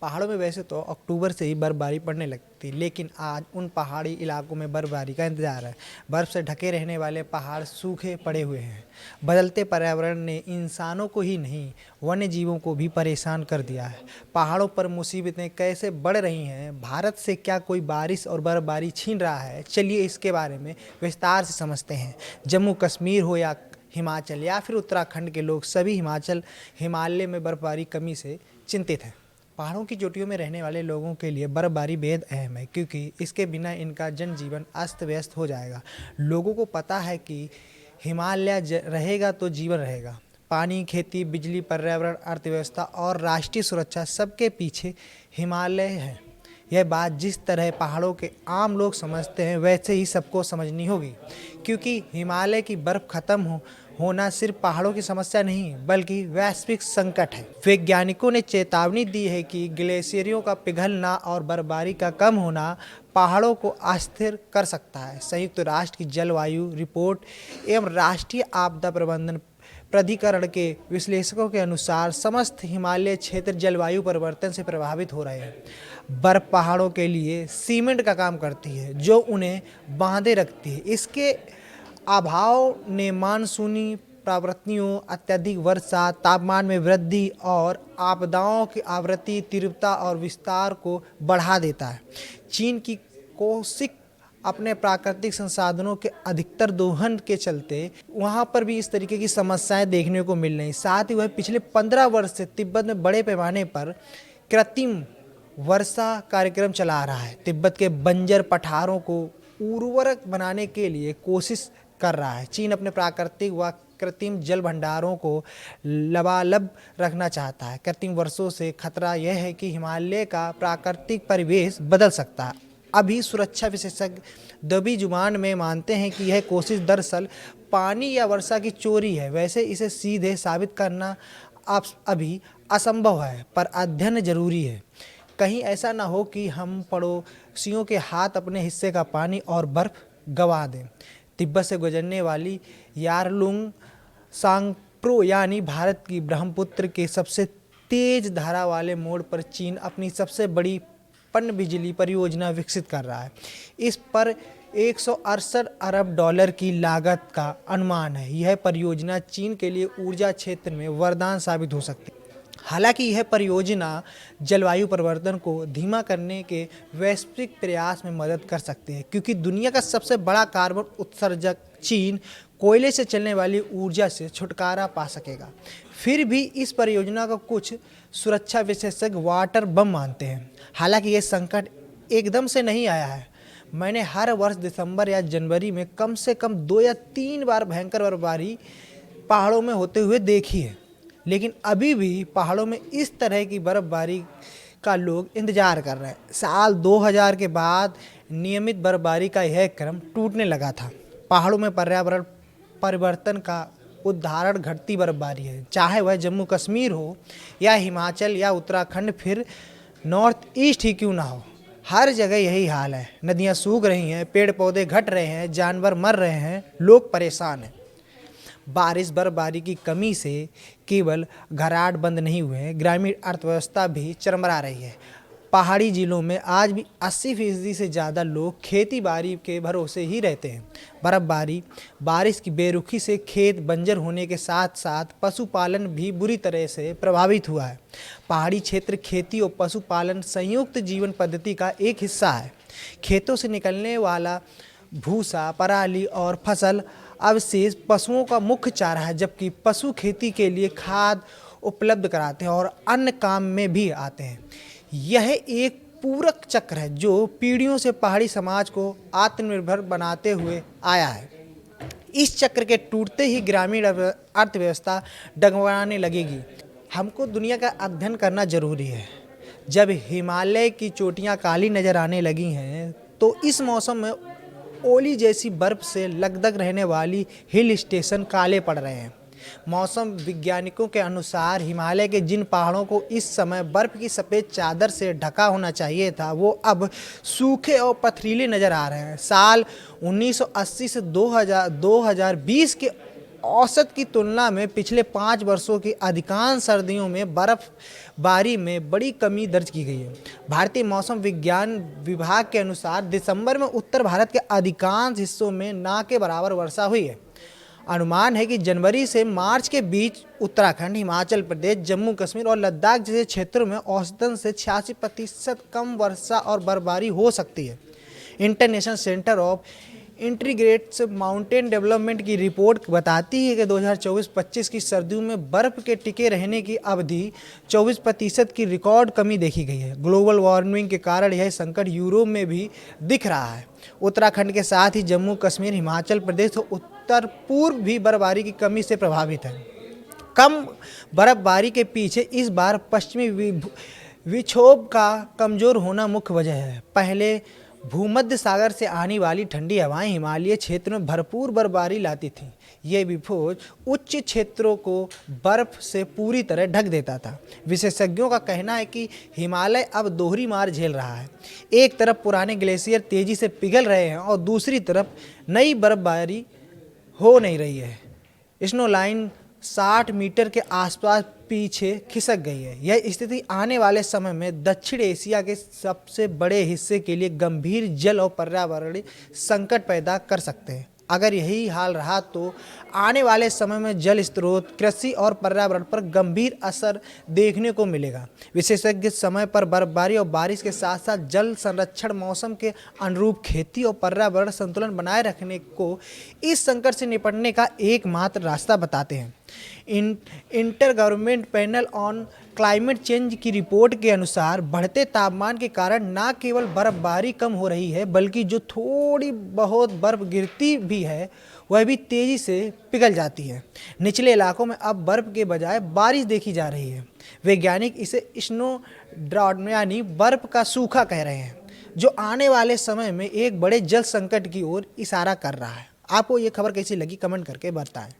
पहाड़ों में वैसे तो अक्टूबर से ही बर्फबारी पड़ने लगती है, लेकिन आज उन पहाड़ी इलाकों में बर्फबारी का इंतजार है। बर्फ से ढके रहने वाले पहाड़ सूखे पड़े हुए हैं। बदलते पर्यावरण ने इंसानों को ही नहीं, वन्य जीवों को भी परेशान कर दिया है। पहाड़ों पर मुसीबतें कैसे बढ़ रही हैं? भारत से क्या कोई बारिश और बर्फबारी छीन रहा है? चलिए इसके बारे में विस्तार से समझते हैं। जम्मू कश्मीर हो या हिमाचल या फिर उत्तराखंड के लोग सभी हिमालय में बर्फबारी कमी से चिंतित हैं। पहाड़ों की चोटियों में रहने वाले लोगों के लिए बर्फबारी बेहद अहम है, क्योंकि इसके बिना इनका जनजीवन अस्त व्यस्त हो जाएगा। लोगों को पता है कि हिमालय रहेगा तो जीवन रहेगा। पानी, खेती, बिजली, पर्यावरण, अर्थव्यवस्था और राष्ट्रीय सुरक्षा सबके पीछे हिमालय है। यह बात जिस तरह पहाड़ों के आम लोग समझते हैं वैसे ही सबको समझनी होगी, क्योंकि हिमालय की बर्फ खत्म होना सिर्फ पहाड़ों की समस्या नहीं बल्कि वैश्विक संकट है। वैज्ञानिकों ने चेतावनी दी है कि ग्लेशियरों का पिघलना और बर्फबारी का कम होना पहाड़ों को अस्थिर कर सकता है। संयुक्त राष्ट्र की जलवायु रिपोर्ट एवं राष्ट्रीय आपदा प्रबंधन प्राधिकरण के विश्लेषकों के अनुसार समस्त हिमालय क्षेत्र जलवायु परिवर्तन से प्रभावित हो रहे हैं। बर्फ पहाड़ों के लिए सीमेंट का काम करती है, जो उन्हें बांधे रखती है। इसके अभाव ने मानसूनी प्रवृत्तियों, अत्यधिक वर्षा, तापमान में वृद्धि और आपदाओं की आवृत्ति, तीव्रता और विस्तार को बढ़ा देता है। चीन की कोशिश अपने प्राकृतिक संसाधनों के अधिकतर दोहन के चलते वहाँ पर भी इस तरीके की समस्याएं देखने को मिल रही। साथ ही वह पिछले 15 वर्ष से तिब्बत में बड़े पैमाने पर कृत्रिम वर्षा कार्यक्रम चला रहा है। तिब्बत के बंजर पठारों को उर्वरक बनाने के लिए कोशिश कर रहा है। चीन अपने प्राकृतिक व कृत्रिम जल भंडारों को लबालब रखना चाहता है। कृत्रिम वर्षों से खतरा यह है कि हिमालय का प्राकृतिक परिवेश बदल सकता है। अभी सुरक्षा विशेषज्ञ दबी जुबान में मानते हैं कि यह कोशिश दरअसल पानी या वर्षा की चोरी है। वैसे इसे सीधे साबित करना अभी असंभव है, पर अध्ययन जरूरी है। कहीं ऐसा ना हो कि हम पड़ोसियों के हाथ अपने हिस्से का पानी और बर्फ गंवा दें। तिब्बत से गुजरने वाली यारलुंग सांगप्रो यानी भारत की ब्रह्मपुत्र के सबसे तेज धारा वाले मोड़ पर चीन अपनी सबसे बड़ी पनबिजली परियोजना विकसित कर रहा है। इस पर 168 अरब डॉलर की लागत का अनुमान है। यह परियोजना चीन के लिए ऊर्जा क्षेत्र में वरदान साबित हो सकती है। हालांकि यह परियोजना जलवायु परिवर्तन को धीमा करने के वैश्विक प्रयास में मदद कर सकती है, क्योंकि दुनिया का सबसे बड़ा कार्बन उत्सर्जक चीन कोयले से चलने वाली ऊर्जा से छुटकारा पा सकेगा। फिर भी इस परियोजना को कुछ सुरक्षा विशेषज्ञ वाटर बम मानते हैं। हालांकि यह संकट एकदम से नहीं आया है। मैंने हर वर्ष दिसंबर या जनवरी में कम से कम 2 या 3 बार भयंकर बर्फबारी पहाड़ों में होते हुए देखी है, लेकिन अभी भी पहाड़ों में इस तरह की बर्फबारी का लोग इंतजार कर रहे हैं। साल 2000 के बाद नियमित बर्फबारी का यह क्रम टूटने लगा था। पहाड़ों में पर्यावरण परिवर्तन का उदाहरण घटती बर्फबारी है, चाहे वह जम्मू कश्मीर हो या हिमाचल या उत्तराखंड, फिर नॉर्थ ईस्ट ही क्यों ना हो। हर जगह यही हाल है। नदियाँ सूख रही हैं, पेड़ पौधे घट रहे हैं, जानवर मर रहे हैं, लोग परेशान हैं। बारिश बर्फबारी की कमी से केवल घराट बंद नहीं हुए हैं, ग्रामीण अर्थव्यवस्था भी चरमरा रही है। पहाड़ी जिलों में आज भी 80% से ज़्यादा लोग खेती बाड़ी के भरोसे ही रहते हैं। बर्फबारी बारिश की बेरुखी से खेत बंजर होने के साथ साथ पशुपालन भी बुरी तरह से प्रभावित हुआ है। पहाड़ी क्षेत्र खेती और पशुपालन संयुक्त जीवन पद्धति का एक हिस्सा है। खेतों से निकलने वाला भूसा, पराली और फसल अवशेष पशुओं का मुख्य चारा है, जबकि पशु खेती के लिए खाद उपलब्ध कराते हैं और अन्य काम में भी आते हैं। यह एक पूरक चक्र है जो पीढ़ियों से पहाड़ी समाज को आत्मनिर्भर बनाते हुए आया है। इस चक्र के टूटते ही ग्रामीण अर्थव्यवस्था डगमगाने लगेगी। हमको दुनिया का अध्ययन करना जरूरी है। जब हिमालय की चोटियां काली नजर आने लगी हैं, तो इस मौसम में ओली जैसी बर्फ से लकदक रहने वाली हिल स्टेशन काले पड़ रहे हैं। मौसम वैज्ञानिकों के अनुसार हिमालय के जिन पहाड़ों को इस समय बर्फ की सफ़ेद चादर से ढका होना चाहिए था, वो अब सूखे और पथरीले नज़र आ रहे हैं। साल 1980 से 2020 के औसत की तुलना में पिछले 5 वर्षों की अधिकांश सर्दियों में बर्फबारी में बड़ी कमी दर्ज की गई है। भारतीय मौसम विज्ञान विभाग के अनुसार दिसंबर में उत्तर भारत के अधिकांश हिस्सों में ना के बराबर वर्षा हुई है। अनुमान है कि जनवरी से मार्च के बीच उत्तराखंड, हिमाचल प्रदेश, जम्मू कश्मीर और लद्दाख जैसे क्षेत्रों में औसतन से 86% कम वर्षा और बर्फबारी हो सकती है। International centre of integrated mountain development की रिपोर्ट बताती है कि 2024-25 की सर्दियों में बर्फ के टिके रहने की अवधि 24% की रिकॉर्ड कमी देखी गई है। ग्लोबल वार्मिंग के कारण यह संकट यूरोप में भी दिख रहा है। उत्तराखंड के साथ ही जम्मू कश्मीर, हिमाचल प्रदेश और उत्तर पूर्व भी बर्फबारी की कमी से प्रभावित है। कम बर्फबारी के पीछे इस बार पश्चिमी विक्षोभ का कमज़ोर होना मुख्य वजह है। पहले भूमध्य सागर से आने वाली ठंडी हवाएं हिमालयी क्षेत्र में भरपूर बर्फबारी लाती थीं। ये विक्षोभ उच्च क्षेत्रों को बर्फ से पूरी तरह ढक देता था। विशेषज्ञों का कहना है कि हिमालय अब दोहरी मार झेल रहा है। एक तरफ पुराने ग्लेशियर तेज़ी से पिघल रहे हैं और दूसरी तरफ नई बर्फबारी हो नहीं रही है। स्नो लाइन 60 मीटर के आसपास पीछे खिसक गई है। यह स्थिति आने वाले समय में दक्षिण एशिया के सबसे बड़े हिस्से के लिए गंभीर जल और पर्यावरणीय संकट पैदा कर सकते हैं। अगर यही हाल रहा तो आने वाले समय में जल स्रोत, कृषि और पर्यावरण पर गंभीर असर देखने को मिलेगा। विशेषज्ञ समय पर बर्फबारी और बारिश के साथ साथ जल संरक्षण, मौसम के अनुरूप खेती और पर्यावरण संतुलन बनाए रखने को इस संकट से निपटने का एकमात्र रास्ता बताते हैं। Inter government panel on climate change की रिपोर्ट के अनुसार बढ़ते तापमान के कारण न केवल बर्फबारी कम हो रही है, बल्कि जो थोड़ी बहुत बर्फ गिरती भी है वह भी तेज़ी से पिघल जाती है। निचले इलाकों में अब बर्फ के बजाय बारिश देखी जा रही है। वैज्ञानिक इसे स्नो ड्रॉट यानी बर्फ का सूखा कह रहे हैं, जो आने वाले समय में एक बड़े जल संकट की ओर इशारा कर रहा है। आपको ये खबर कैसी लगी कमेंट करके बताएं।